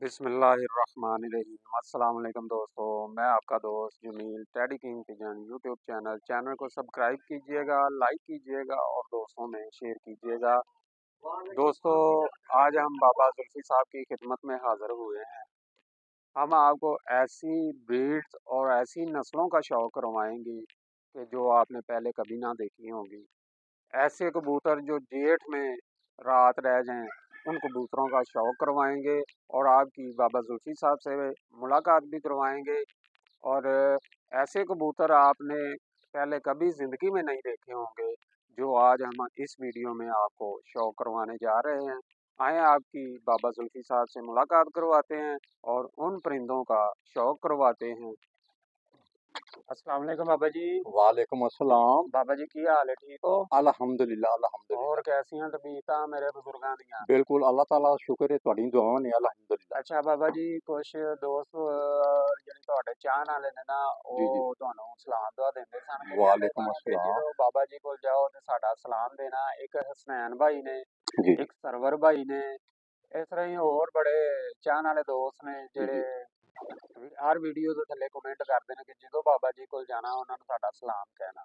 बिस्मिल्लाहिर्रहमानिर्रहीम अस्सलाम वालेकुम दोस्तों। मैं आपका दोस्त Jameel Teddy King Pigeon YouTube channel को सब्सक्राइब कीजिएगा, लाइक कीजिएगा और दोस्तों में शेयर कीजिएगा। दोस्तों, आज हम बाबा जुल्फी साहब की खिदमत में हाज़िर हुए हैं। हम आपको ऐसी ब्रीड्स और ऐसी नस्लों का शौक़ करवाएंगे कि जो आपने पहले कभी ना देखी होंगी। ऐसे कबूतर जो जेठ में रात रह जाएं, उन कबूतरों का शौक़ करवाएंगे और आपकी बाबा जुल्फी साहब से मुलाकात भी करवाएंगे। और ऐसे कबूतर आपने पहले कभी ज़िंदगी में नहीं देखे होंगे, जो आज हम इस वीडियो में आपको शौक़ करवाने जा रहे हैं। आए आपकी बाबा जुल्फी साहब से मुलाकात करवाते हैं और उन परिंदों का शौक़ करवाते हैं। अस्सलाम वालेकुम बाबा जी। वालेकुम अस्सलाम। बाबा जी की हाल है, ठीक हो? अल्हम्दुलिल्लाह और अल्हम्दुलिल्लाह कैसियां तबीयतां मेरे बुजुर्गां दियां? बिल्कुल अल्लाह ताला दा शुक्र है तुहाडी दुआवां ने अल्हम्दुलिल्लाह। अच्छा बाबा जी, कुछ दोस्त ਜਿਹੜੇ ਤੁਹਾਡੇ ਚਾਹਣ ਵਾਲੇ ਨੇ ਨਾ, जी जी ਉਹ ਤੁਹਾਨੂੰ ਸਲਾਮ ਦੁਆ ਦਿੰਦੇ ਸਨ ਕਿ ਕਹਿੰਦੇ वालेकुम ਸਨ ਕਿ अस्सलाम। ਜਦੋਂ ਬਾਬਾ ਜੀ ਕੋਲ ਜਾਓ ਤੇ ਸਾਡਾ ਸਲਾਮ ਦੇਣਾ। ਇੱਕ ਹਸਨੈਨ ਭਾਈ ਨੇ, जी ਇੱਕ ਸਰਵਰ ਭਾਈ ਨੇ, ਇਸ ਤਰ੍ਹਾਂ ਹੀ ਹੋਰ ਬੜੇ ਚਾਹਣ ਵਾਲੇ ਦੋਸਤ ਨੇ जी जी ਜਿਹੜੇ ਹਰ ਵੀਡੀਓ ਦੇ ਥੱਲੇ ਕਮੈਂਟ ਕਰਦੇ ਨੇ ਕਿ ਜਦੋਂ ਬਾਬਾ ਜੀ ਕੋਲ ਜਾਣਾ ਉਹਨਾਂ ਨੂੰ ਸਾਡਾ ਸਲਾਮ ਕਹਿਣਾ।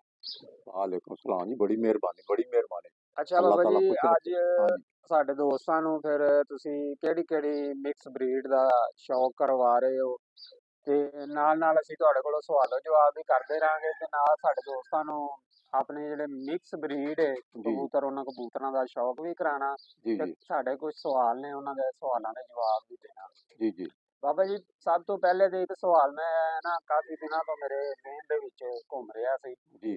वालेकुम अस्सलाम जी, बड़ी मेहरबानी बड़ी मेहरबानी। ਅੱਛਾ अल्लाह ਬਾਬਾ ਜੀ, ताला खुश ਅੱਜ रखे। हाँ जी ਸਾਡੇ ਦੋਸਤਾਂ ਨੂੰ ਫਿਰ ਤੁਸੀਂ ਕਿਹੜੀ ਮਿਕਸ ਬਰੀਡ ਦਾ ਸ਼ੌਕ ਕਰਵਾ ਰਹੇ ਹੋ, ਤੇ ਨਾਲ ਅਸੀਂ ਤੁਹਾਡੇ ਕੋਲੋਂ ਸਵਾਲੋ ਜਵਾਬ ਵੀ ਕਰਦੇ ਰਹਾਂਗੇ ਤੇ ਨਾਲ ਸਾਡੇ ਦੋਸਤਾਂ ਨੂੰ ਆਪਣੇ ਜਿਹੜੇ ਮਿਕਸ ਬਰੀਡ ਹੈ जी ਕਬੂਤਰ, ਉਹਨਾਂ ਕਬੂਤਰਾਂ ਦਾ ਸ਼ੌਕ ਵੀ ਕਰਾਉਣਾ जी ਤੇ जी ਸਾਡੇ ਕੁਝ ਸਵਾਲ ਨੇ, ਉਹਨਾਂ ਦੇ ਸਵਾਲਾਂ ਦੇ ਜਵਾਬ ਵੀ ਦੇਣਾ। जी जी ਬਾਬਾ ਜੀ, ਸਭ ਤੋਂ ਪਹਿਲੇ ਤੇ ਇੱਕ ਸਵਾਲ ਮੈਂ ਨਾ ਕਾਫੀ ਦਿਨਾਂ ਤੋਂ ਮੇਰੇ ਜ਼ਹਿਨ ਦੇ ਵਿੱਚ ਘੁੰਮ ਰਿਹਾ ਸੀ। जी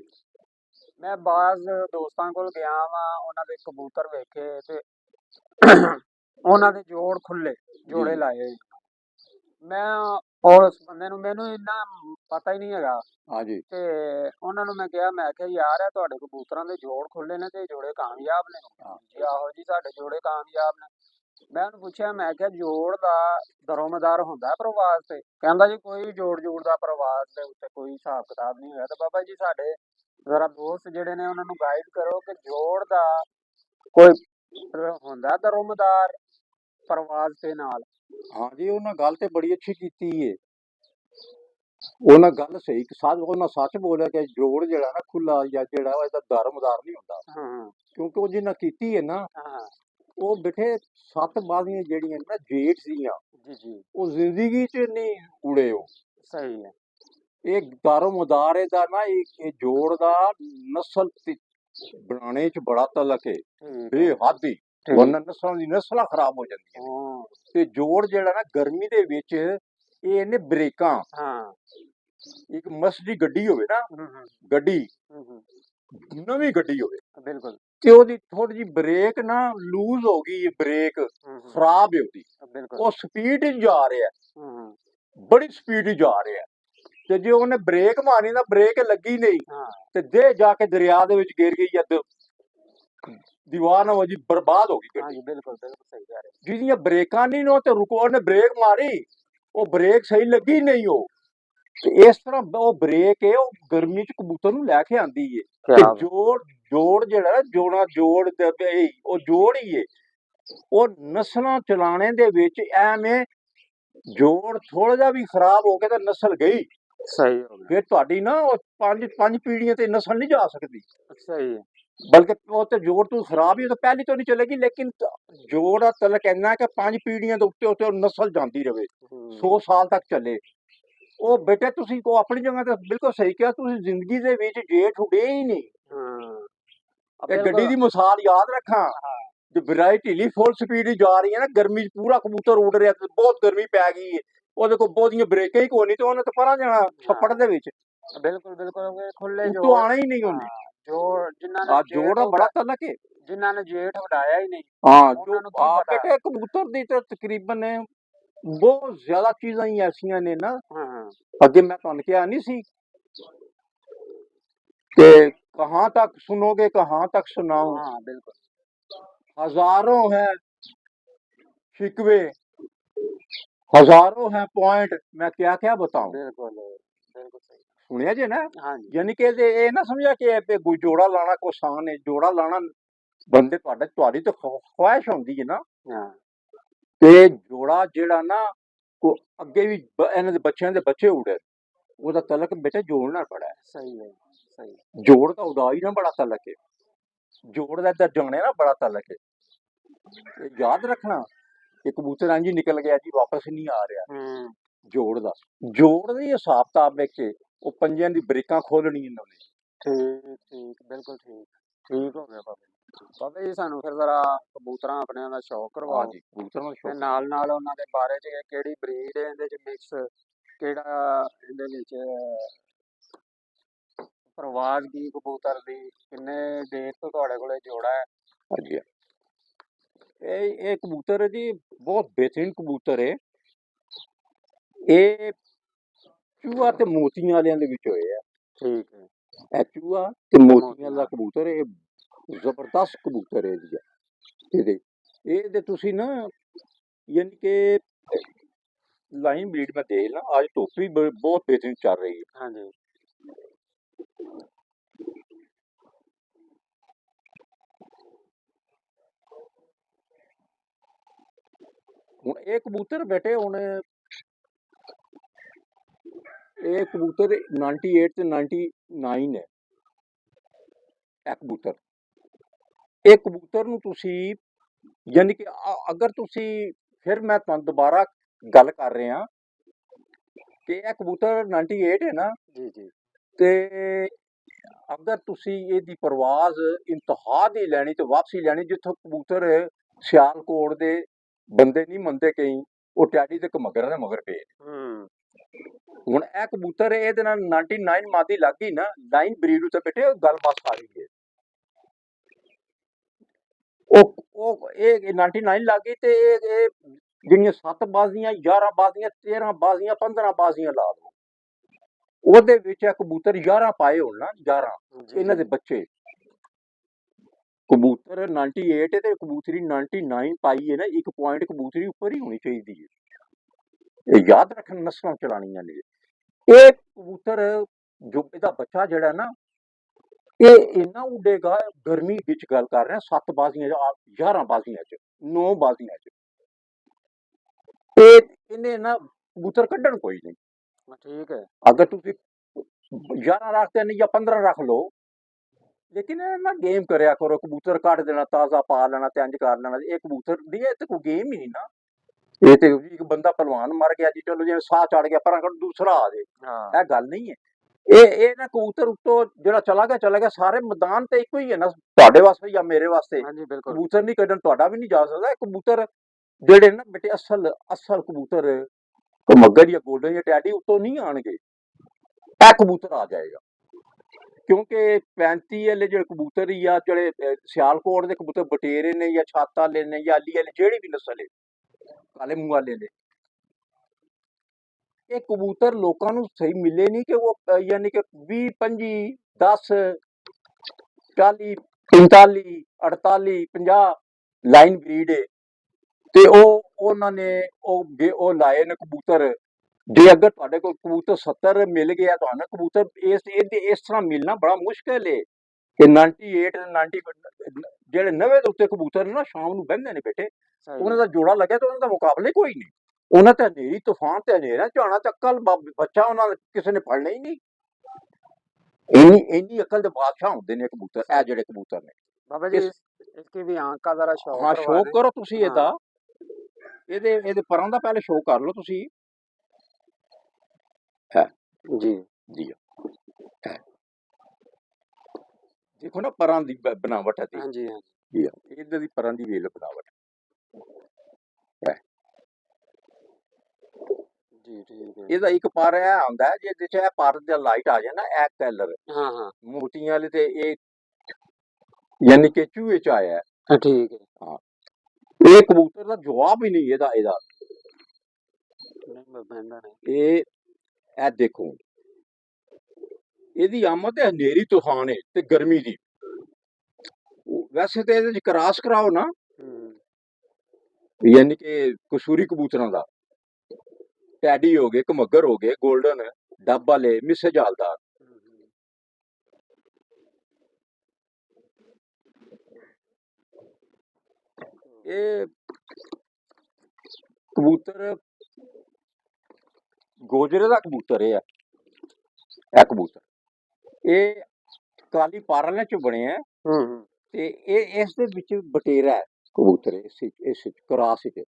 ਮੈਂ ਬਾਜ਼ ਦੋਸਤਾਂ ਕੋਲ ਗਿਆ ਵਾਂ, ਉਹਨਾਂ ਦੇ ਕਬੂਤਰ ਵੇਖੇ ਤੇ ਉਹਨਾਂ ਦੇ ਜੋੜ ਖੁੱਲੇ जी ਜੋੜੇ जी ਲਾਏ। ਮੈਂ ਔਰ ਉਸ ਬੰਦੇ ਨੂੰ, ਮੈਨੂੰ ਇੰਨਾ ਪਤਾ ਹੀ ਨਹੀਂ ਹੈਗਾ हाँ जी ਤੇ ਉਹਨਾਂ ਨੂੰ ਮੈਂ ਕਿਹਾ ਯਾਰ ਇਹ ਤੁਹਾਡੇ ਕਬੂਤਰਾਂ ਦੇ ਜੋੜ ਖੁੱਲੇ ਨੇ ਤੇ ਇਹ ਜੋੜੇ ਕਾਮਯਾਬ ਨੇ? हाँ ਜੀ ਆਹੋ ਜੀ, ਸਾਡੇ ਜੋੜੇ ਕਾਮਯਾਬ ਨੇ। ਮੈਂ ਉਹਨੂੰ ਪੁੱਛਿਆ, ਮੈਂ ਕਿਹਾ ਜੋੜ ਦਾ ਦਰੋਮਦਾਰ ਹੁੰਦਾ ਪ੍ਰਵਾਸ ਤੇ? ਕਹਿੰਦਾ ਜੀ ਕੋਈ ਜੋੜ ਦਾ ਪ੍ਰਵਾਸ ਦੇ ਉੱਤੇ ਕੋਈ ਹਿਸਾਬ ਕਿਤਾਬ ਨਹੀਂ ਹੋਇਆ। ਤੇ ਬਾਬਾ ਜੀ, ਸਾਡੇ ਜ਼ਰਾ ਦੋਸਤ ਜਿਹੜੇ ਨੇ ਉਹਨਾਂ ਨੂੰ ਗਾਈਡ ਕਰੋ ਕਿ ਜੋੜ ਦਾ ਕੋਈ ਹੁੰਦਾ ਦਰੋਮਦਾਰ ਪ੍ਰਵਾਸ ਦੇ ਨਾਲ? हाँ जी उन्हें गल ते बड़ी अच्छी कीती है। उन्हें गल सही उन्हें सच बोलिया कि जोड़ जेड़ा ना खुला या जेड़ा इसदा दारोमदार नहीं हुंदा, हाँ क्योंकि वो जिन्हें कीती है ना हाँ वो बेटे 7 बाजियां जेड़ियां ना जेठ दियां जी जी, वो जिंदगी च नहीं उड़े। वो सही है। एक दारोमदार दा ना एक जोड़ दा नस्ल बनाने च बड़ा तलक है, ठीक है बेहद ही। ठीक। वरना नस्लां दी नस्लां खराब हो जांदियां ने। हाँ ते जोड़ जेड़ा ना गर्मी दे विच ਇਹ ਨੇ ਬ੍ਰੇਕਾਂ। हाँ ਇੱਕ ਮਸ ਦੀ ਗੱਡੀ ਹੋਵੇ ਨਾ, ਗੱਡੀ ਨਵੀਂ ਗੱਡੀ ਹੋਵੇ बिल्कुल ਤੇ ਉਹਦੀ ਥੋੜੀ ਜਿਹੀ ਬ੍ਰੇਕ ਨਾ ਲੂਜ਼ ਹੋ ਗਈ, ਬ੍ਰੇਕ ਖਰਾਬ ਹੈ ਉਹਦੀ, बिल्कुल ਉਹ ਸਪੀਡ 'ਚ ਜਾ ਰਿਹਾ, हाँ ਬੜੀ ਸਪੀਡ 'ਚ ਜਾ ਰਿਹਾ ਤੇ ਜੇ ਉਹਨੇ ਬ੍ਰੇਕ ਮਾਰੀ ਨਾ, ਬ੍ਰੇਕ ਲੱਗੀ ਨਹੀਂ हाँ ਤੇ ਦੇ ਜਾ ਕੇ ਦਰਿਆ ਦੇ ਵਿੱਚ ਗਿਰ ਗਈ ਜਾਂ ਦੀਵਾਰ ਨਾਲ ਵਜੀ, ਬਰਬਾਦ ਹੋ ਗਈ हाँ ਗੱਡੀ। जी, बिल्कुल बिल्कुल सही कह रहे ਜਿਹਦੀਆਂ ਬ੍ਰੇਕਾਂ ਨਹੀਂ ਨਾ ਤੇ ਰੁਕੋ, ਉਹਨੇ ਬ੍ਰੇਕ ਮਾਰੀ, ਉਹ ਬ੍ਰੇਕ ਸਹੀ ਲੱਗੀ ਨਹੀਂ। ਉਹ ਤੇ ਇਸ ਤਰ੍ਹਾਂ ਉਹ ਬ੍ਰੇਕ ਹੈ, ਉਹ ਗਰਮੀ 'ਚ ਕਬੂਤਰ ਨੂੰ ਲੈ ਕੇ ਆਂਦੀ ਹੈ। ਤੇ क्या ਜੋੜ ਜਿਹੜਾ ਨਾ, ਜੋੜ ਉਹ ਜੋੜ ਹੀ ਹੈ। ਉਹ ਨਸਲਾਂ ਚਲਾਣੇ ਦੇ ਵਿੱਚ ਐਵੇਂ ਜੋੜ ਥੋੜਾ ਜਿਹਾ ਵੀ ਖਰਾਬ ਹੋ ਕੇ ਤਾਂ ਨਸਲ ਗਈ, सही हो गया, ਫਿਰ ਤੁਹਾਡੀ ਨਾ ਉਹ ਪੰਜ ਪੀੜ੍ਹੀਆਂ ਤੇ ਨਸਲ ਨਹੀਂ ਜਾ ਸਕਦੀ। सही है। बल्कि वो तो जोड़ तो खराब ही तो पहली तो नहीं चलेगी, लेकिन जोड़ का तलक इन्ना है कि 5 पीढ़ियां दे उत्ते उत्ते नस्ल जाती रहे, 100 साल तक चले। ਉਹ ਬੇਟੇ ਤੁਸੀਂ ਕੋ ਆਪਣੀ ਜਗ੍ਹਾ ਤੇ ਬਿਲਕੁਲ ਸਹੀ ਕਿਹਾ, ਤੁਸੀਂ ਜ਼ਿੰਦਗੀ ਦੇ ਵਿੱਚ ਜੇਠ ਉਡੇ ਹੀ ਨਹੀਂ। ਇਹ ਗੱਡੀ ਦੀ ਮਿਸਾਲ ਯਾਦ ਰੱਖਾਂ, ਜੋ ਵਿਰਾਈ ਢੀਲੀ ਫੁੱਲ ਸਪੀਡ ਜਾ ਰਹੀ ਹੈ ਨਾ, ਗਰਮੀ 'ਚ ਪੂਰਾ ਕਬੂਤਰ ਉੱਡ ਰਿਹਾ ਤੇ ਬਹੁਤ ਗਰਮੀ ਪੈ ਗਈ ਹੈ, ਉਹਦੇ ਕੋਲ ਬਹੁਤੀਆਂ ਬ੍ਰੇਕਾਂ ਹੀ ਕੋਈ ਨਹੀਂ ਤੇ ਉਹਨੇ ਤਾਂ ਪਰਾਂ ਜਾਣਾ ਛੱਪੜ ਦੇ ਵਿੱਚ, बिल्कुल बिल्कुल खुले ਉੱਤੋਂ जोड़। ਆਣਾ ਹੀ ਨਹੀਂ ਉਹਨੇ। जोड़ जिन्होंने ਆ ਜੋੜ ਦਾ ਬੜਾ ਤਲਕ ਹੈ। जिन्होंने जेठ उड़ाया ही नहीं, हाँ जो उन्होंने की पता। बेटे कबूतर दी ते तकरीबन बहुत ज्यादा चीजां ही ऐसियां ने ना, अगे मैं तुहानू कहा नहीं सी कि कहाँ तक सुनोगे कहाँ तक सुनाऊं। हाँ बिल्कुल, हजारों है शिकवे, हजारों है पॉइंट, मैं क्या क्या बताऊं। बिल्कुल बिल्कुल सही। सुनिया जे ना, हाँ जी, यानी कि ये ना समझा कि कोई जोड़ा लाना कोई आसान है। जोड़ा लाना बंदे तुहाडी तो ख्वाहिश होंदी है ना, हाँ ਤੇ ਜੋੜਾ ਜਿਹੜਾ ਨਾ ਅੱਗੇ ਵੀ ਇਹਨਾਂ ਦੇ ਬੱਚਿਆਂ ਦੇ ਬੱਚੇ ਉੜੇ, ਉਹਦਾ ਤਲਕ ਬੇਟੇ ਜੋੜ ਨਾਲ ਬੜਾ ਹੈ। ਸਹੀ ਹੈ, ਸਹੀ। ਜੋੜ ਦਾ ਉਡਾ ਹੀ ਨਾ ਬੜਾ ਤਲਕ ਹੈ, ਜੋੜ ਦਾ ਇੱਧਰ ਜਾਣੇ ਨਾ ਬੜਾ ਤਲਕ ਹੈ। ਤੇ ਯਾਦ ਰੱਖਣਾ ਕਿ ਕਬੂਤਰ ਇੰਝ ਹੀ ਨਿਕਲ ਗਿਆ ਜੀ, ਵਾਪਸ ਨਹੀਂ ਆ ਰਿਹਾ। ਜੋੜ ਦੀ ਹਿਸਾਬ ਕਿਤਾਬ ਵਿੱਚ ਉਹ ਪੰਜਿਆਂ ਦੀ ਬ੍ਰੇਕਾਂ ਖੋਲਣੀ ਇਹਨਾਂ ਨੇ। ਠੀਕ ਠੀਕ, ਬਿਲਕੁਲ ਠੀਕ, ਠੀਕ ਹੋ ਗਿਆ ਬਾਬਾ ਜੀ। ਬਾਬਾ ਜੀ ਸਾਨੂੰ ਫਿਰ ਜ਼ਰਾ ਕਬੂਤਰਾਂ ਆਪਣਿਆਂ ਦਾ ਸ਼ੌਕ ਕਰਵਾਓ, ਜੀ ਕਬੂਤਰਾਂ ਦਾ ਤੇ ਸ਼ੌਕ ਨਾਲ ਨਾਲ ਉਹਨਾਂ ਦੇ ਬਾਰੇ ਚ ਕਿਹੜੀ ਬਰੀਡ ਹੈ ਇਹਦੇ ਚ ਮਿਕਸ, ਕਿਹੜਾ ਇਹਦੇ ਵਿੱਚ ਪ੍ਰਵਾਜ਼ ਕੀ ਕਬੂਤਰ ਦੀ, ਕਿੰਨੇ ਦੇਰ ਤੋਂ ਤੁਹਾਡੇ ਕੋਲੇ ਜੋੜਾ ਹੈ? ਹਾਂਜੀ। ਇਹ ਕਬੂਤਰ ਹੈ ਜੀ, ਬਹੁਤ ਬਿਹਤਰੀਨ ਕਬੂਤਰ ਹੈ। ਇਹ ਚੂਹਾ ਤੇ ਮੋਤੀਆਂ ਵਾਲਿਆਂ ਦੇ ਵਿੱਚ ਹੋਏ ਆ। ਠੀਕ ਹੈ। ਇਹ ਚੂਹਾ ਤੇ ਮੋਤੀਆਂ ਦਾ ਕਬੂਤਰ, ਇਹ ਜ਼ਬਰਦਸਤ ਕਬੂਤਰ ਹੈ ਜੀ। ਇਹਦੇ ਤੁਸੀਂ ਨਾ ਯਾਨੀ ਕਿ ਲਾਈਨ ਬਰੀਡ ਮੈਂ ਦੇਖ ਲਾਂ, ਅੱਜ ਧੁੱਪ ਵੀ ਬਹੁਤ ਬਿਹਤਰੀਨ ਚੱਲ ਰਹੀ ਹੈ। ਹਾਂਜੀ। ਹੁਣ ਇਹ ਕਬੂਤਰ ਬੇਟੇ, ਹੁਣ ਇਹ ਕਬੂਤਰ 98 ਤੇ 99 ਹੈ। ਇਹ ਕਬੂਤਰ ਨੂੰ ਤੁਸੀਂ ਯਾਨੀ ਕਿ ਅਗਰ ਤੁਸੀਂ, ਫਿਰ ਮੈਂ ਤੁਹਾਨੂੰ ਦੁਬਾਰਾ ਗੱਲ ਕਰ ਰਿਹਾ ਕਿ ਇਹ ਕਬੂਤਰ 98 ਹੈ ਨਾ ਜੀ ਜੀ। ਤੇ ਅਗਰ ਤੁਸੀਂ ਇਹਦੀ ਪਰਵਾਜ਼ ਇੰਤਹਾ ਦੀ ਲੈਣੀ ਤੇ ਵਾਪਸੀ ਲੈਣੀ, ਜਿੱਥੋਂ ਕਬੂਤਰ ਸਿਆਲਕੋਟ ਦੇ ਬੰਦੇ ਨਹੀਂ ਮੰਨਦੇ ਕਈ, ਉਹ ਟੈਡੀ ਤੇ ਘਮੱਗਰਾਂ ਦੇ ਮਗਰ ਪਏ। ਹੁਣ ਇਹ ਕਬੂਤਰ ਇਹਦੇ ਨਾਲ 99 ਮਾਦੀ ਲੱਗ ਗਈ ਨਾ, ਲਾਈਨ ਬਰੀਡ ਉੱਤੇ ਬੇਟੇ ਗੱਲ ਬਸ ਆ ਰਹੀ ਹੈ। ਉਹ ਇਹ 99 ਲੱਗ ਗਈ ਤੇ ਇਹ ਜਿਹੜੀਆਂ 7 ਬਾਜ਼ੀਆਂ, 11 ਬਾਜ਼ੀਆਂ, 13 ਬਾਜ਼ੀਆਂ, 15 ਬਾਜ਼ੀਆਂ ਲਾ ਲਓ, ਉਹਦੇ ਵਿੱਚ ਇਹ ਕਬੂਤਰ 11 ਪਾਏ ਹੋਣ ਨਾ, 11 ਇਹਨਾਂ ਦੇ ਬੱਚੇ। ਕਬੂਤਰ 98 ਤੇ ਕਬੂਤਰੀ 99 ਪਾਈ ਹੈ ਨਾ, 1 ਪੁਆਇੰਟ ਕਬੂਤਰੀ ਉੱਪਰ ਹੀ ਹੋਣੀ ਚਾਹੀਦੀ ਹੈ। ਇਹ ਯਾਦ ਰੱਖਣ, ਨਸਲਾਂ ਚਲਾਣੀਆਂ ਨੇ। ਇਹ ਕਬੂਤਰ ਜੋ ਇਹਦਾ ਬੱਚਾ ਜਿਹੜਾ ਨਾ, ਇਹ ਇੰਨਾ ਉੱਡੇਗਾ, ਗਰਮੀ ਵਿੱਚ ਗੱਲ ਕਰ ਰਿਹਾ, 7 ਬਾਜ਼ੀਆਂ 11 ਬਾਜ਼ੀਆਂ ਚ, 9 ਬਾਜ਼ੀਆਂ ਚ, ਇਹਨੇ ਨਾ ਕਬੂਤਰ ਕੱਢਣ ਕੋਈ ਨਹੀਂ। ਠੀਕ ਹੈ। ਅਗਰ ਤੁਸੀਂ 11 ਰੱਖਦੇ ਨਹੀਂ ਜਾਂ 15 ਰੱਖ ਲਓ, ਲੇਕਿਨ ਇਹ ਨਾ ਗੇਮ ਕਰਿਆ ਕਰੋ, ਕਬੂਤਰ ਕੱਢ ਦੇਣਾ, ਤਾਜ਼ਾ ਪਾ ਲੈਣਾ ਤੇ ਇੰਜ ਕਰ ਲੈਣਾ। ਇਹ ਕਬੂਤਰ ਦੀ ਇਹ ਤੇ ਕੋਈ ਗੇਮ ਹੀ ਨਹੀਂ ਨਾ। ਇਹ ਤੇ ਇੱਕ ਬੰਦਾ ਪਹਿਲਵਾਨ ਮਰ ਗਿਆ ਜੀ, ਚਲੋ ਜਿਵੇਂ ਸਾਹ ਚੜ ਗਿਆ, ਪਰ ਦੂਸਰਾ ਆ ਜਾਏ, ਇਹ ਗੱਲ ਨਹੀਂ ਹੈ। ਇਹ ਨਾ ਕਬੂਤਰ ਉੱਤੋਂ ਜਿਹੜਾ ਚਲਾ ਗਿਆ, ਸਾਰੇ ਮੈਦਾਨ ਤੇ ਇੱਕੋ ਹੀ ਹੈ ਨਾ, ਤੁਹਾਡੇ ਵਾਸਤੇ ਜਾਂ ਮੇਰੇ ਵਾਸਤੇ। ਕਬੂਤਰ ਨਹੀਂ ਕੱਢਣ, ਤੁਹਾਡਾ ਵੀ ਨਹੀਂ ਜਾ ਸਕਦਾ। ਇਹ ਕਬੂਤਰ ਜਿਹੜੇ ਨਾ ਬੇਟੇ ਅਸਲ ਕਬੂਤਰ ਘਮੱਗਰ ਜਾਂ ਗੋਲਡਨ ਜਾਂ ਟੈਡੀ ਉੱਤੋਂ ਨਹੀਂ ਆਣਗੇ, ਇਹ ਕਬੂਤਰ ਆ ਜਾਏਗਾ। ਕਿਉਂਕਿ 35 ਵਾਲੇ ਜਿਹੜੇ ਕਬੂਤਰ ਜਾਂ ਜਿਹੜੇ ਸਿਆਲਕੋਟ ਦੇ ਕਬੂਤਰ, ਬਟੇਰੇ ਨੇ ਜਾਂ ਛਾਤ ਵਾਲੇ ਨੇ ਜਾਂ ਅਲੀ ਵਾਲੇ, ਜਿਹੜੀ ਵੀ ਨਸਲ ਹੈ, ਕਾਲੇ ਮੂੰਹ ਵਾਲੇ ਨੇ, ਇਹ ਕਬੂਤਰ ਲੋਕਾਂ ਨੂੰ ਸਹੀ ਮਿਲੇ ਨਹੀਂ ਕਿ ਉਹ ਯਾਨੀ ਕਿ 20 25 10 40 45 48 50 ਲਾਈਨ ਬਰੀਡ ਹੈ। ਤੇ ਉਹਨਾਂ ਨੇ ਉਹ ਲਾਏ ਨੇ ਕਬੂਤਰ। ਜੇ ਅਗਰ ਤੁਹਾਡੇ ਕੋਲ ਕਬੂਤਰ 70 ਮਿਲ ਗਿਆ ਤੁਹਾਨੂੰ, ਕਬੂਤਰ ਇਸ ਤਰ੍ਹਾਂ ਮਿਲਣਾ ਬੜਾ ਮੁਸ਼ਕਿਲ ਹੈ ਕਿ 98 ਜਿਹੜੇ 90 ਦੇ ਉੱਤੇ ਕਬੂਤਰ ਨੇ ਨਾ, ਸ਼ਾਮ ਨੂੰ ਬਹਿੰਦੇ ਨੇ ਬੇਟੇ, ਉਹਨਾਂ ਦਾ ਜੋੜਾ ਲੱਗਿਆ ਤੇ ਉਹਨਾਂ ਦਾ ਮੁਕਾਬਲੇ ਕੋਈ ਨਹੀਂ। ਉਹਨਾਂ ਤੇ ਹਨੇਰੀ ਤੂਫਾਨ ਤੇ ਹਨੇਰਾ ਝਾਣਾ ਤੇ ਅਕਲ ਬੱਚਾ ਉਹਨਾਂ ਕਿਸੇ ਨੇ ਫੜਨਾ ਹੀ ਨਹੀਂ। ਇੰਨੀ ਅਕਲ ਦੇ ਬਾਦਸ਼ਾਹ ਹੁੰਦੇ ਨੇ ਕਬੂਤਰ, ਇਹ ਜਿਹੜੇ ਕਬੂਤਰ ਨੇ। ਬਾਬਾ ਜੀ ਇਸकी भी आंख का जरा शौक ਹਾਂ, ਸ਼ੌਕ ਕਰੋ ਤੁਸੀਂ ਇਹਦਾ। ਇਹਦੇ ਪਰਾਂ ਦਾ ਪਹਿਲੇ ਸ਼ੌਕ ਕਰ ਲਓ ਤੁਸੀਂ। ਜੀ ਜੀ ਦੇਖੋ ਨਾ ਪਰਾਂ ਦੀ ਬਣਾਵਟ ਹੈ। ਹਾਂਜੀ ਹਾਂਜੀ, ਇਹਦੇ ਦੀ ਪਰਾਂ ਦੀ ਵੇਲ ਬਣਾਵਟ ਹੈ ਜੀ। ਠੀਕ ਹੈ। ਇਹਦਾ ਇੱਕ ਪਰ ਇਹ ਆਉਂਦਾ ਜਿਹਦੇ ਚ ਇਹ ਪਰ ਦਾ ਲਾਈਟ ਆ ਜਾਏ ਨਾ, ਇਹ ਕਲਰ ਮੋਤੀਆਂ ਵਾਲੇ ਤੇ ਇਹ ਯਾਨੀ ਕਿ ਚੂਹੇ ਚ ਆਇਆ। ਠੀਕ ਹੈ। ਹਾਂ, ਇਹ ਕਬੂਤਰ ਦਾ ਜਵਾਬ ਹੀ ਨਹੀਂ ਇਹਦਾ ਇਹ ਦੇਖੋ, ਇਹਦੀ ਆਮਦ ਹੈ ਹਨੇਰੀ ਤੂਫਾਨ ਹੈ ਤੇ ਗਰਮੀ ਦੀ। ਵੈਸੇ ਤੇ ਇਹਦੇ ਚ ਕਰਾਸ ਕਰਾਓ ਨਾ, ਯਾਨੀ ਕਿ ਕਸੂਰੀ ਕਬੂਤਰਾਂ ਦਾ, ਟੈਡੀ ਹੋ ਗਏ, ਘਮੱਗਰ ਹੋ ਗਏ, ਗੋਲਡਨ, ਡੱਬ ਵਾਲੇ, ਮਿਸੇ ਜਾਲਦਾਰ, ਇਹ ਕਬੂਤਰ ਗੋਜਰੇ ਦਾ ਕਬੂਤਰ ਇਹ ਕਬੂਤਰ ਇਹ ਕਾਲੀ ਪਾਰਲੇ ਚ ਬਣਿਆ ਤੇ ਇਹ ਇਸ ਦੇ ਵਿੱਚ ਬਟੇਰਾ ਹੈ ਕਬੂਤਰ ਇਸ ਕਰਾਸ ਵਿੱਚ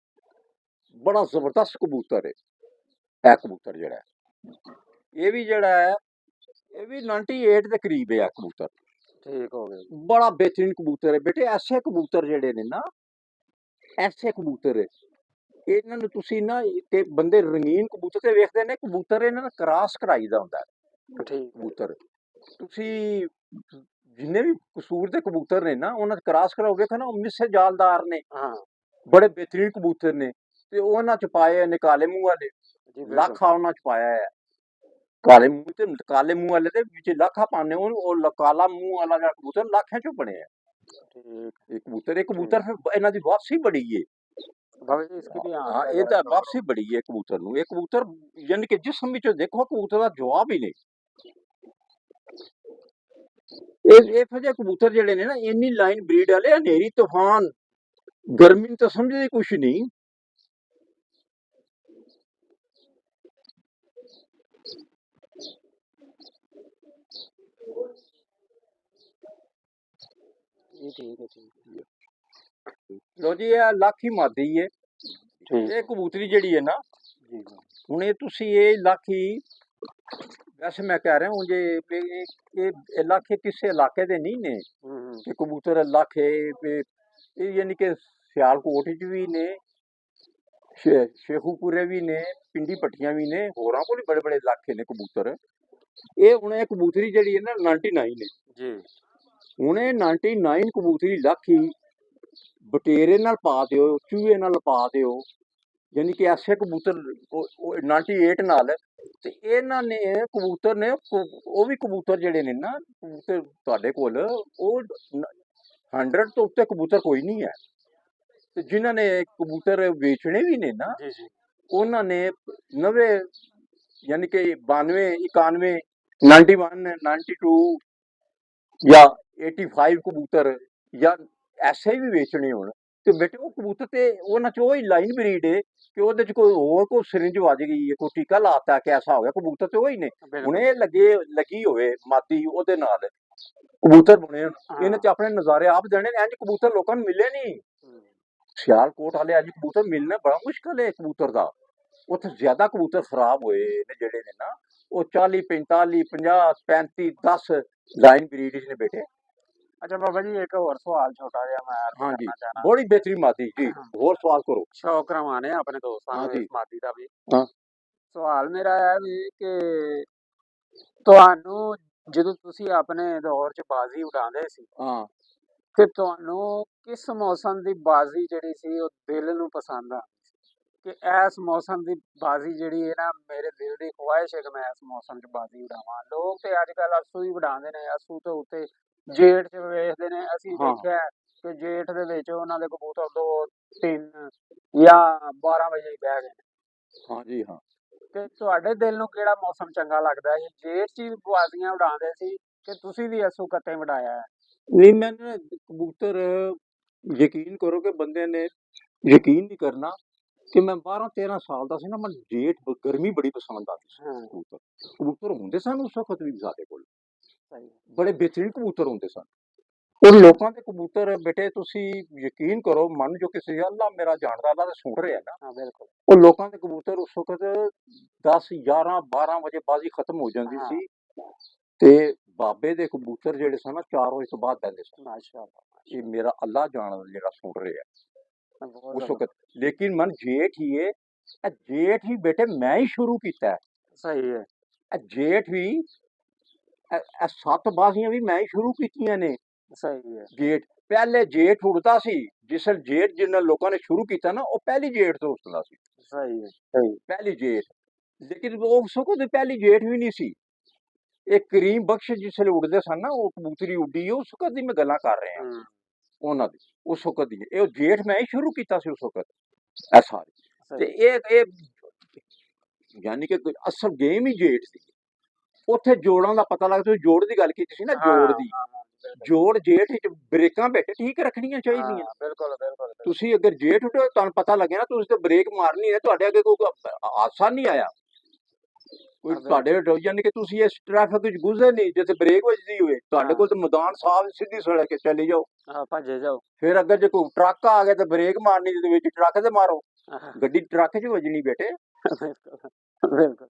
ਬੜਾ ਜ਼ਬਰਦਸਤ ਕਬੂਤਰ ਹੈ ਇਹ ਕਬੂਤਰ ਜਿਹੜਾ ਇਹ ਵੀ ਜਿਹੜਾ ਹੈ ਇਹ ਵੀ 98 ਦੇ ਕਰੀਬ ਹੈ ਕਬੂਤਰ ਠੀਕ ਹੋ ਗਿਆ ਬੜਾ ਬਿਹਤਰੀਨ ਕਬੂਤਰ ਹੈ ਬੇਟੇ ਐਸੇ ਕਬੂਤਰ ਜਿਹੜੇ ਨੇ ਨਾ ਐਸੇ ਕਬੂਤਰ ਇਹਨਾਂ ਨੂੰ ਤੁਸੀਂ ਨਾ ਤੇ ਬੰਦੇ ਰੰਗੀਨ ਕਬੂਤਰ ਤੇ ਵੇਖਦੇ ਨੇ ਕਬੂਤਰ ਇਹਨਾਂ ਦਾ ਕਰਾਸ ਕਰਾਈਦਾ ਹੁੰਦਾ ਠੀਕ ਕਬੂਤਰ ਤੁਸੀਂ ਜਿੰਨੇ ਵੀ ਕਸੂਰ ਦੇ ਕਬੂਤਰ ਨੇ ਨਾ ਉਹਨਾਂ ਦਾ ਕਰਾਸ ਕਰਾਓ ਵੇਖੋ ਨਾ ਉਹ ਮਿੱਸੇ ਜਾਲਦਾਰ ਨੇ ਹਾਂ ਬੜੇ ਬਿਹਤਰੀਨ ਕਬੂਤਰ ਨੇ ਤੇ ਉਹਨਾਂ ਚ ਪਾਏ ਨੇ ਕਾਲੇ ਮੂੰਹ ਵਾਲੇ ਲੱਖਾਂ ਉਹਨਾਂ ਚ ਪਾਇਆ ਹੈ ਕਾਲੇ ਮੂੰਹ ਤੇ ਕਾਲੇ ਮੂੰਹ ਵਾਲੇ ਦੇ ਵਿੱਚ ਲੱਖਾਂ ਪਾਣੇ ਉਹ ਕਾਲਾ ਮੂੰਹ ਵਾਲਾ ਜਿਹੜਾ ਕਬੂਤਰ ਲੱਖਾਂ ਚੋਂ ਬਣਿਆ ਇਹ ਕਬੂਤਰ ਫਿਰ ਇਹਨਾਂ ਦੀ ਵਾਪਸੀ ਬੜੀ ਹੈ हाँ ये तो वापसी बड़ी है कबूतर नु ये कबूतर यानी कि जिसम विच देखो कबूतर का जवाब ही नहीं ये फजे कबूतर जेडे ने ना इन्नी लाइन ब्रीड वाले हनेरी तूफान गर्मी तो समझदे कुछ नहीं लो जी ये लाखी मादी है ये कबूतरी जड़ी है ना हुण ये तुसी ये लाखी वैसे मैं कह रहा हूँ ये लाखे किसी इलाके दे नहीं ने कि कबूतर लाखे यानी कि सियालकोट च भी ने शेखूपुरे भी ने पिंडी पट्टियां भी ने होरां कोल बड़े बड़े इलाके ने कबूतर ये हुण ये कबूतरी जड़ी है ना 99 है जी हुण ये 99 कबूतरी लाखी बटेरे नाल पा दिओ चूहे नाल पा दिओ यानी कि ऐसे कबूतर 98 नाल ते इन्हां ने कबूतर ने वो भी कबूतर जेडे ने ना कबूतर तुहाडे कोल ओ 100 तो उत्ते कबूतर कोई नहीं है ते जिन्हां ने कबूतर बेचने भी ने ना उन्हां ने नवे यानी कि 92 91 91 92 या 85 कबूतर या ऐसे भी बेचने होण ते बेटे वो कबूतर ते उन्हां च ओही लाइन ब्रीड है कि ओहदे च कोई होर कोई सिरिंज वज गई है कोई टीका लाता है कि ऐसा हो गया कबूतर ते ओही ने हुण एह लगी होवे मादी ओहदे नाल कबूतर बने इन्हां च अपने नज़ारे आप देने इंज कबूतर लोकां नूं मिले नहीं सियालकोट वाले अज कबूतर मिलना बड़ा मुश्किल है कबूतर दा उत्थे ज्यादा कबूतर खराब होए ने जेडे ने ना वो 40 45 50 35 10 लाइन ब्रीड ने बेटे अच्छा बाबा जी एक और सवाल छोटा जिहा मैं हाँ जी बड़ी बेहतरीन मादी जी होर सवाल करो शौक रवाने अपने दोस्तां हाँ नूं जी इस मादी दा भी हाँ सवाल मेरा है भी कि ਤੁਹਾਨੂੰ ਜਦੋਂ ਤੁਸੀਂ ਆਪਣੇ ਦੌਰ 'ਚ ਬਾਜ਼ੀ ਉਡਾਉਂਦੇ ਸੀ हाँ ਤੇ ਤੁਹਾਨੂੰ ਕਿਸ ਮੌਸਮ ਦੀ ਬਾਜ਼ੀ ਜਿਹੜੀ ਸੀ ਉਹ ਦਿਲ ਨੂੰ ਪਸੰਦ ਆ ਕਿ ਇਸ ਮੌਸਮ ਦੀ ਬਾਜ਼ੀ ਜਿਹੜੀ ਹੈ ਨਾ ਮੇਰੇ ਦਿਲ ਦੀ ਖੁਆਇਸ਼ ਹੈ ਕਿ ਮੈਂ ਇਸ ਮੌਸਮ 'ਚ ਬਾਜ਼ੀ ਉਡਾਵਾਂ ਲੋਕ ਤੇ ਅੱਜ ਕੱਲ੍ਹ ਅੱਸੂ ਹੀ ਉਡਾਉਂਦੇ ਨੇ ਅੱਸੂ ਤੋਂ ਉੱਤੇ ਜੇਠ 'ਚ ਵੇਖਦੇ ਨੇ ਅਸੀਂ हाँ ਦੇਖਿਆ ਕਿ ਜੇਠ ਦੇ ਵਿੱਚ ਉਹਨਾਂ ਦੇ ਕਬੂਤਰ 2 3 ਜਾਂ 12 ਵਜੇ ਹੀ ਬਹਿ ਗਏ ਨੇ हाँ जी हाँ ਤੇ ਤੁਹਾਡੇ ਦਿਲ ਨੂੰ ਕਿਹੜਾ ਮੌਸਮ ਚੰਗਾ ਲੱਗਦਾ ਹੈ ਜੇਠ 'ਚ ਹੀ ਬਾਜ਼ੀਆਂ ਉਡਾਉਂਦੇ ਸੀ ਕਿ ਤੁਸੀਂ ਵੀ ਅੱਸੂ ਕੱਟੇ ਵਡਾਇਆ ਹੈ नहीं मैंने कबूतर यकीन करो कि बंदे ने यकीन नहीं करना कि मैं 12 13 साल का सी ना मैं जेठ गर्मी बड़ी पसंद आती सी कबूतर कबूतर होंदे सन उस वक्त भी साडे कोल बड़े बेहतरीन कबूतर होंदे सन और लोकां दे कबूतर बेटे तुसी यकीन करो मन जो किसी अल्लाह मेरा जानदा अल्लाह ते सुन रहा है ना बिल्कुल और लोकां दे कबूतर उस वक्त 10 11 12 बजे बाजी खत्म हो जाती सी ते बाबे दे कबूतर जेडे सन ना 4 बजे तो बाद बैठे सन माशाअल्लाह ये मेरा अल्लाह जानदा जेड़ा सुन रहा है उस वक्त लेकिन मन जेठ ही है जेठ ही बेटे मैं ही शुरू किया है सही है जेठ भी 7 बाजियां भी मैं ही शुरू कीतियां ने सही है जेठ पहले जेठ उड़ता सी जिस जेठ जिन्ना लोगों ने शुरू किया ना वो पहली जेठ तो उड़ता सी सही है सही पहली जेठ लेकिन वो उस वक्त पहली जेठ भी नहीं सी एक करीम बख्श जिसले उड़दे सन ना वो कबूतरी उड्डी उस वक्त दी मैं गल्लां कर रहा हां उन्हां दी उस वक्त दी ये जेठ मैं ही शुरू कीता सी उस वक्त ऐ सारी ते ये यानी कि असल गेम ही जेठ सी उत्थे जोड़ां दा पता लगदा जोड़ दी गल कीती सी ना जोड़ दी ਜੋੜ ਜੇਠ ਵਿੱਚ ਬ੍ਰੇਕਾਂ ਬੇਟੇ ਠੀਕ ਰੱਖਣੀਆਂ ਚਾਹੀਦੀਆਂ। ਹਾਂ ਬਿਲਕੁਲ ਬਿਲकुल बिल्कुल ਤੁਸੀਂ ਅਗਰ ਜੇਠ ਉੱਠੋ ਤੁਹਾਨੂੰ ਪਤਾ ਲੱਗੇ ਨਾ ਤੁਸੀਂ ਤੇ ਬ੍ਰੇਕ ਮਾਰਨੀ ਹੈ, ਤੁਹਾਡੇ ਅੱਗੇ ਕੋਈ ਹਾਦਸਾ ਨਹੀਂ ਆਇਆ, ਕੋਈ हाँ ਤੁਹਾਡੇ ਯਾਨੀ ਕਿ ਤੁਸੀਂ ਇਸ ਟ੍ਰੈਫਿਕ ਵਿੱਚ ਗੁਜ਼ਰੇ ਨਹੀਂ ਜਿੱਥੇ ਬ੍ਰੇਕ ਵੱਜਦੀ ਹੋਵੇ, ਤੁਹਾਡੇ ਕੋਲ ਤਾਂ ਮੈਦਾਨ ਸਾਫ਼ ਸਿੱਧੀ ਸੜਕ ਕੇ ਚਲੇ ਜਾਓ। हाँ भजे जाओ ਫਿਰ ਅੱਗੇ ਜੇ ਕੋਈ ਟਰੱਕ ਆ ਗਿਆ ਤਾਂ ਬ੍ਰੇਕ ਮਾਰਨੀ ਤੇ ਵਿੱਚ ਟਰੱਕ ਤੇ ਮਾਰੋ, हाँ, ਗੱਡੀ ਟਰੱਕ 'ਚ ਵੱਜਣੀ ਬੇਟੇ। बिल्कुल बिल्कुल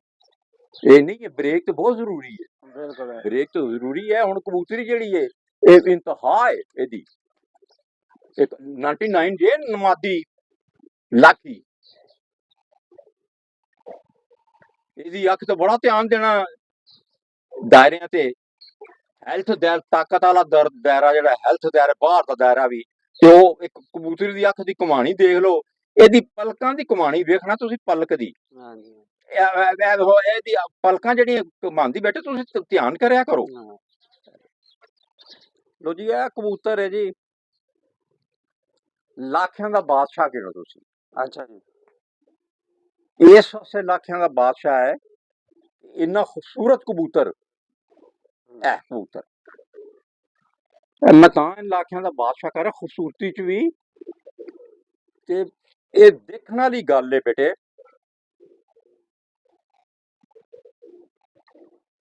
ਇਹ ਨਹੀਂ ਹੈ, ਬ੍ਰੇਕ ਤੇ ਬਹੁਤ ਜ਼ਰੂਰੀ ਹੈ, बिल्कुल है। ਬ੍ਰੇਕ ਤਾਂ ਜ਼ਰੂਰੀ ਹੈ। ਹੁਣ ਕਬੂਤਰੀ ਜਿਹੜੀ ਹੈ ਇਹ ਇੰਤਹਾ ਹੈ ਇਹਦੀ, ਇੱਕ 99 ਜੇ ਨਮਾਦੀ ਲਾਖੀ, ਇਹਦੀ ਅੱਖ ਤੇ ਬੜਾ ਧਿਆਨ ਦੇਣਾ ਦਾਇਰਿਆਂ ਤੇ। ਹੈਲਥ ਦਾਇਰਾ, ਤਾਕਤ ਵਾਲਾ ਦਾਇਰਾ ਜਿਹੜਾ ਹੈਲਥ ਦਾਇਰਾ, ਬਾਹਰ ਦਾ ਦਾਇਰਾ ਵੀ, ਤੇ ਉਹ ਇੱਕ ਕਬੂਤਰੀ ਦੀ ਅੱਖ ਦੀ ਕਮਾਣੀ ਦੇਖ ਲਓ, ਇਹਦੀ ਪਲਕਾਂ ਦੀ ਕਮਾਣੀ ਵੇਖਣਾ ਤੁਸੀਂ, ਪਲਕ ਦੀ हाँ जी ਇਹਦੀ ਪਲਕਾਂ ਜਿਹੜੀਆਂ ਘੁਮਾਉਂਦੀ ਬੇਟੇ, ਤੁਸੀਂ ਧਿਆਨ ਕਰਿਆ ਕਰੋ। हाँ ਲੋ ਜੀ ਇਹ ਕਬੂਤਰ ਹੈ ਜੀ, ਲਾਖਿਆਂ ਦਾ ਬਾਦਸ਼ਾਹ ਕਿਹੜਾ ਤੁਸੀਂ, अच्छा जी ਇਸ ਵਾਸਤੇ ਲਾਖਿਆਂ ਦਾ ਬਾਦਸ਼ਾਹ ਹੈ, ਇੰਨਾ ਖੂਬਸੂਰਤ ਕਬੂਤਰ ਇਹ ਕਬੂਤਰ, ਮੈਂ ਤਾਂ ਲਾਖਿਆਂ ਦਾ ਬਾਦਸ਼ਾਹ ਕਰ ਰਿਹਾ, ਖੂਬਸੂਰਤੀ ਚ ਵੀ। ਤੇ ਇਹ ਦੇਖਣ ਵਾਲੀ ਗੱਲ ਹੈ ਬੇਟੇ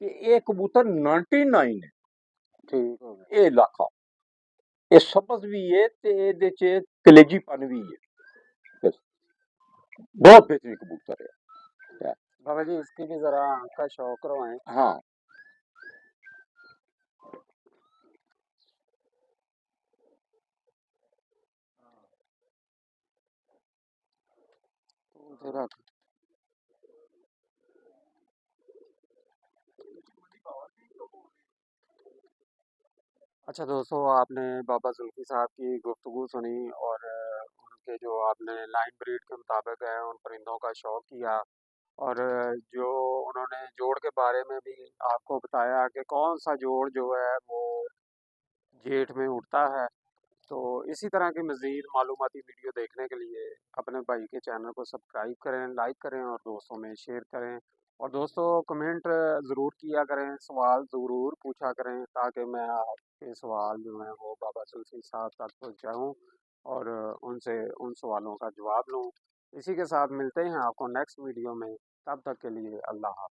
ਕਿ ਇਹ ਕਬੂਤਰ 99 ਹੈ, ठीक हो गया ਇਹ ਲਾਖਾ, ਇਹ ਸਬਜ਼ ਵੀ ਹੈ ਤੇ ਇਹਦੇ ਚ ਕਲੇਜੀਪਨ ਵੀ ਹੈ, ਬਹੁਤ बेहतरीन कबूतर है। बाबा जी इसकी भी जरा आँख का शौक करवाएं। हाँ तो जरा अच्छा दोस्तों, आपने बाबा जुल्फी साहब की गुफ्तगू सुनी और उनके जो आपने लाइन ब्रीड के मुताबिक है उन परिंदों का शौक़ किया, और जो उन्होंने जोड़ के बारे में भी आपको बताया कि कौन सा जोड़ जो है वो जेठ में उठता है। तो इसी तरह की मज़ीद मालूमाती वीडियो देखने के लिए अपने भाई के चैनल को सब्सक्राइब करें, लाइक करें और दोस्तों में शेयर करें। और दोस्तों कमेंट ज़रूर किया करें, सवाल ज़रूर पूछा करें, ताकि मैं आपके सवाल जो हैं वो बाबा जुल्फी साहब तक पहुँचाऊँ और उनसे उन सवालों का जवाब लूँ। इसी के साथ मिलते हैं आपको नेक्स्ट वीडियो में, तब तक के लिए अल्लाह हाफ़िज़।